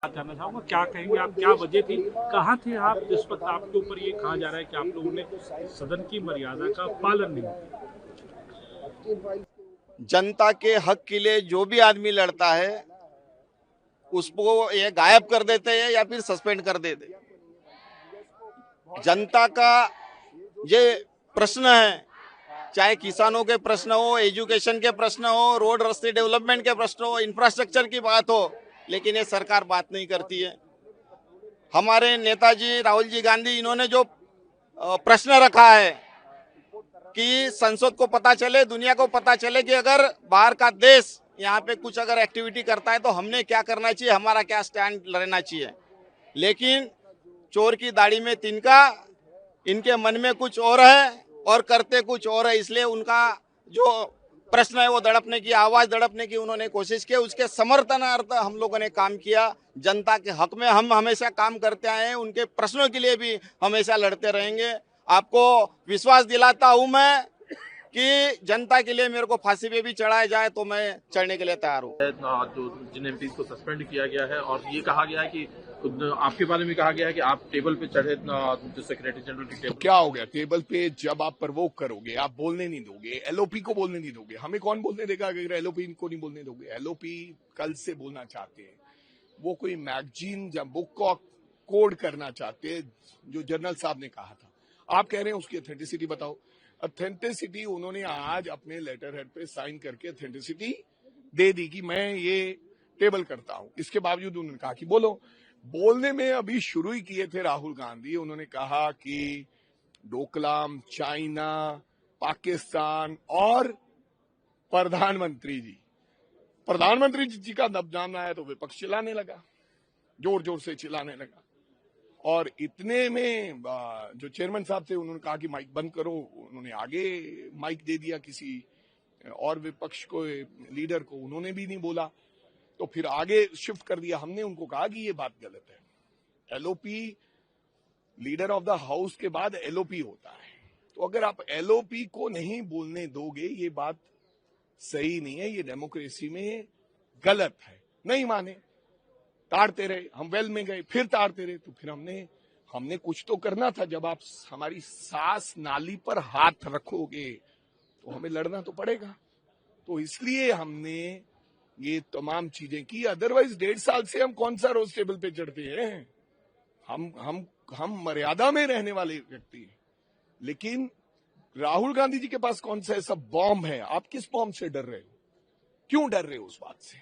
बात जानना चाहूंगा, क्या कहेंगे आप, क्या वजह थी, कहाँ थे आप जिस वक्त आपके ऊपर ये कहा जा रहा है कि आप लोगों ने सदन की मर्यादा का पालन नहीं किया? जनता के हक के लिए जो भी आदमी लड़ता है उसको ये गायब कर देते हैं या फिर सस्पेंड कर देते। जनता का ये प्रश्न है, चाहे किसानों के प्रश्न हो, एजुकेशन के प्रश्न हो, रोड रास्ते डेवलपमेंट के प्रश्न हो, इंफ्रास्ट्रक्चर की बात हो, लेकिन ये सरकार बात नहीं करती है। हमारे नेताजी राहुल जी गांधी इन्होंने जो प्रश्न रखा है कि संसद को पता चले, दुनिया को पता चले कि अगर बाहर का देश यहाँ पे कुछ अगर एक्टिविटी करता है तो हमने क्या करना चाहिए, हमारा क्या स्टैंड रहना चाहिए। लेकिन चोर की दाढ़ी में तिनका, इनके मन में कुछ और है और करते कुछ और है। इसलिए उनका जो प्रश्न है वो दड़पने की, आवाज दड़पने की उन्होंने कोशिश की। उसके समर्थनार्थ हम लोगों ने काम किया। जनता के हक में हम हमेशा काम करते आए हैं, उनके प्रश्नों के लिए भी हमेशा लड़ते रहेंगे। आपको विश्वास दिलाता हूं मैं कि जनता के लिए मेरे को फांसी पे भी चढ़ाया जाए तो मैं चढ़ने के लिए तैयार हूँ। जो जिन एमपीज को सस्पेंड किया गया है और ये कहा गया है कि आपके बारे में कहा गया है कि आप टेबल पे चढ़े, जो सेक्रेटरी जनरल की टेबल। क्या हो गया टेबल पे? जब आप प्रवोक करोगे, आप बोलने नहीं दोगे, एलओपी को बोलने नहीं दोगे। हमें कौन बोलने देगा अगर एलओपी को नहीं बोलने दोगे? एलओपी कल से बोलना चाहते हैं, वो कोई मैगजीन या बुक का कोड करना चाहते हैं जो जनरल साहब ने कहा था। आप कह रहे हैं उसकी ऑथेंटिसिटी बताओ। ऑथेंटिसिटी उन्होंने आज अपने लेटर हेड पे साइन करके ऑथेंटिसिटी दे दी कि मैं ये टेबल करता हूं। इसके बावजूद उन्होंने कहा कि बोलो। बोलने में अभी शुरू ही किए थे राहुल गांधी। उन्होंने कहा कि डोकलाम, चाइना, पाकिस्तान और प्रधानमंत्री जी का नाम आया तो विपक्ष चिल्लाने लगा, जोर जोर से चिल्लाने लगा। और इतने में जो चेयरमैन साहब थे उन्होंने कहा कि माइक बंद करो। उन्होंने आगे माइक दे दिया किसी और विपक्ष को, लीडर को। उन्होंने भी नहीं बोला तो फिर आगे शिफ्ट कर दिया। हमने उनको कहा कि ये बात गलत है। LOP leader of the house के बाद एलओपी होता है, तो अगर आप एलओपी को नहीं बोलने दोगे ये बात सही नहीं है, ये डेमोक्रेसी में गलत है। नहीं माने, ताड़ते रहे। हम वेल में गए, फिर ताड़ते रहे। तो फिर हमने कुछ तो करना था। जब आप हमारी सांस नाली पर हाथ रखोगे तो हमें लड़ना तो पड़ेगा। तो इसलिए हमने ये तमाम चीजें की। अदरवाइज 1.5 साल से हम कौन सा रोज टेबल पे चढ़ते हैं? हम मर्यादा में रहने वाले व्यक्ति हैं। लेकिन राहुल गांधी जी के पास कौन सा ऐसा बॉम्ब है? आप किस बॉम्ब से डर रहे हो? क्यों डर रहे हो उस बात से?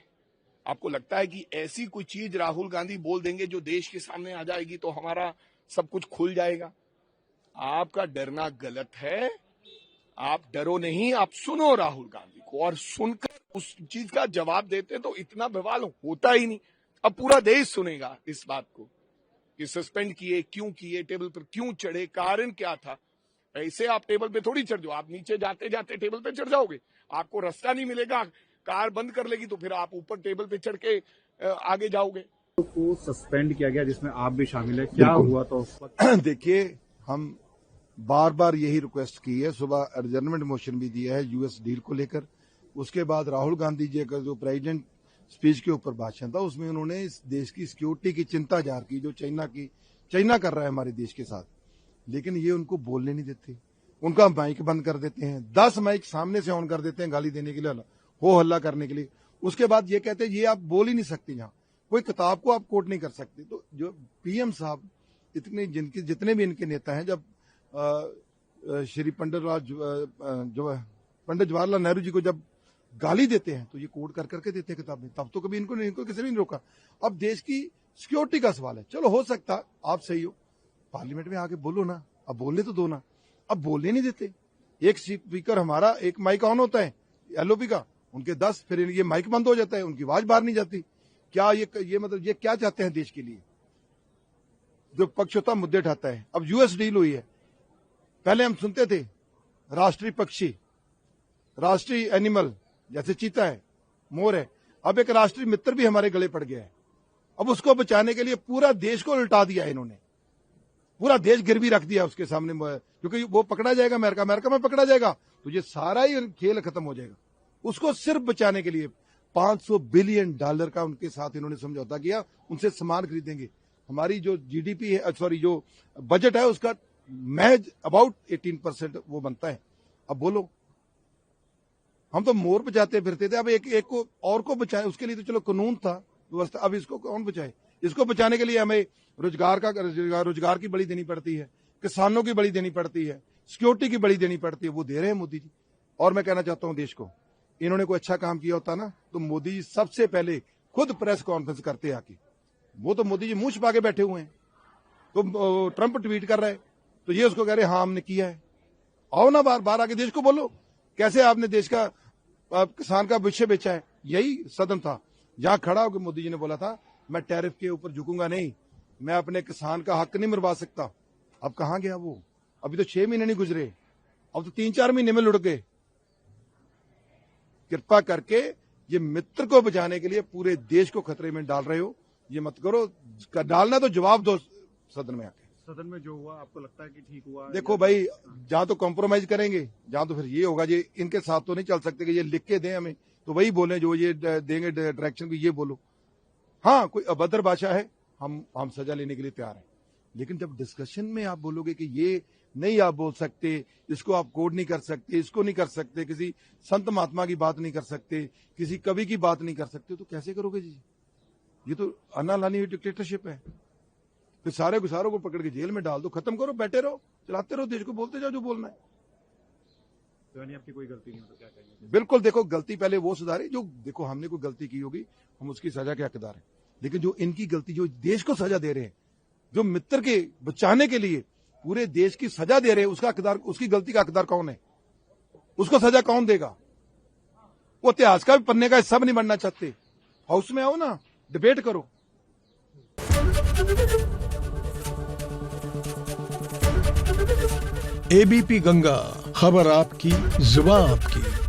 आपको लगता है कि ऐसी कोई चीज राहुल गांधी बोल देंगे जो देश के सामने आ जाएगी तो हमारा सब कुछ खुल जाएगा? आपका डरना गलत है। आप डरो नहीं, आप सुनो राहुल गांधी को, और सुनकर उस चीज का जवाब देते तो इतना बवाल होता ही नहीं। अब पूरा देश सुनेगा इस बात को कि सस्पेंड किए, क्यों किए, टेबल पर क्यों चढ़े, कारण क्या था। ऐसे आप टेबल पे थोड़ी चढ़ जाओ। आप नीचे जाते जाते टेबल पे चढ़ जाओगे, आपको रास्ता नहीं मिलेगा, कार बंद कर लेगी, तो फिर आप ऊपर टेबल पे चढ़ के आगे जाओगे। को सस्पेंड किया गया जिसमें आप भी शामिल है, क्या हुआ तो? देखिए, हम बार बार यही रिक्वेस्ट की है। सुबह एडजर्नमेंट मोशन भी दिया है यूएस डील को लेकर। उसके बाद राहुल गांधी जी का जो प्रेसिडेंट स्पीच के ऊपर भाषण था उसमें उन्होंने इस देश की सिक्योरिटी की चिंता जाहिर की जो चाइना कर रहा है हमारे देश के साथ। लेकिन ये उनको बोलने नहीं देते, उनका माइक बंद कर देते हैं। 10 माइक सामने से ऑन कर देते हैं गाली देने के लिए, हो हल्ला करने के लिए। उसके बाद ये कहते हैं ये आप बोल ही नहीं सकते, यहाँ कोई किताब को आप कोट नहीं कर सकते। तो जो पीएम साहब जितने भी इनके नेता हैं, जब श्री पंडित जवाहरलाल नेहरू जी को जब गाली देते हैं तो ये कोड कर करके देते हैं किताब में। तब तो कभी इनको किसी ने नहीं रोका। अब देश की सिक्योरिटी का सवाल है। चलो हो सकता आप सही हो, पार्लियामेंट में आके बोलो ना, अब बोलने तो दो ना। अब बोलने नहीं देते। एक स्पीकर हमारा, एक माइक ऑन होता है एलओपी का, उनके 10, फिर ये माइक बंद हो जाता है, उनकी आवाज बाहर नहीं जाती। क्या ये मतलब ये क्या चाहते हैं देश के लिए? जो पक्ष होता मुद्दे उठाता है। अब यूएस डील हुई है, पहले हम सुनते थे राष्ट्रीय पक्षी, राष्ट्रीय एनिमल जैसे चीता है, मोर है। अब एक राष्ट्रीय मित्र भी हमारे गले पड़ गया है। अब उसको बचाने के लिए पूरा देश को उल्टा दिया है इन्होंने, पूरा देश गिरवी रख दिया उसके सामने, क्योंकि वो पकड़ा जाएगा अमेरिका में पकड़ा जाएगा तो ये सारा ही खेल खत्म हो जाएगा। उसको सिर्फ बचाने के लिए $500 बिलियन का उनके साथ इन्होंने समझौता किया, उनसे सामान खरीदेंगे। हमारी जो जीडीपी है, सॉरी जो बजट है, उसका महज अबाउट 18% वो बनता है। अब बोलो, हम तो मोर बचाते फिरते थे, अब एक को और को बचाए, उसके लिए तो चलो कानून था, व्यवस्था, अब इसको कौन बचाए? इसको बचाने के लिए हमें रोजगार की बलि देनी पड़ती है, किसानों की बलि देनी पड़ती है, सिक्योरिटी की बलि देनी पड़ती है। वो दे रहे हैं मोदी जी। और मैं कहना चाहता हूं देश को, इन्होंने कोई अच्छा काम किया होता ना तो मोदी जी सबसे पहले खुद प्रेस कॉन्फ्रेंस करते आके। वो तो मोदी जी मुंह छुपा के बैठे हुए हैं, तो ट्रंप ट्वीट कर रहा है तो ये उसको कह रहे हाँ हमने किया है। आओ ना बार आके देश को बोलो कैसे आपने देश का किसान का विषय बेचा है। यही सदन था जहां खड़ा होकर मोदी जी ने बोला था मैं टैरिफ के ऊपर झुकूंगा नहीं, मैं अपने किसान का हक नहीं मरवा सकता। अब कहां गया वो? अभी तो 6 महीने नहीं गुजरे, अब तो 3-4 महीने में लुढ़क गए। कृपा करके ये मित्र को बचाने के लिए पूरे देश को खतरे में डाल रहे हो, ये मत करो। डालना तो जवाब दो सदन में आके। सदन में जो हुआ आपको लगता है कि ठीक हुआ? देखो भाई, जहां तो कॉम्प्रोमाइज करेंगे, जहां तो फिर ये होगा, ये इनके साथ तो नहीं चल सकते कि ये लिख के दें हमें, तो वही बोले जो ये देंगे डायरेक्शन को, ये बोलो। हाँ, कोई अभद्र भाषा है, हम सजा लेने के लिए तैयार हैं, लेकिन जब डिस्कशन में आप बोलोगे कि ये नहीं आप बोल सकते, इसको आप कोड नहीं कर सकते, इसको नहीं कर सकते, किसी संत महात्मा की बात नहीं कर सकते, किसी कवि की बात नहीं कर सकते, तो कैसे करोगे जी? ये तो अन्ना लानी हुई डिक्टेटरशिप है। फिर सारे गुसारों को पकड़ के जेल में डाल दो, खत्म करो, बैठे रहो, चलाते रहो देश को, बोलते जाओ जो बोलना है। तो यानी आपकी कोई गलती नहीं हो तो क्या कहेंगे? बिल्कुल, देखो गलती पहले वो सुधारे जो, देखो हमने कोई गलती की होगी हम उसकी सजा के हकदार हैं, लेकिन जो इनकी गलती, जो देश को सजा दे रहे हैं, जो मित्र के बचाने के लिए पूरे देश की सजा दे रहे हैं, उसका हकदार, उसकी गलती का हकदार कौन है? उसको सजा कौन देगा? वो इतिहास का भी पन्ने का हिस्सा नहीं बनना चाहते। हाउस में आओ ना, डिबेट करो। एबीपी गंगा, खबर आपकी, जुबान आपकी।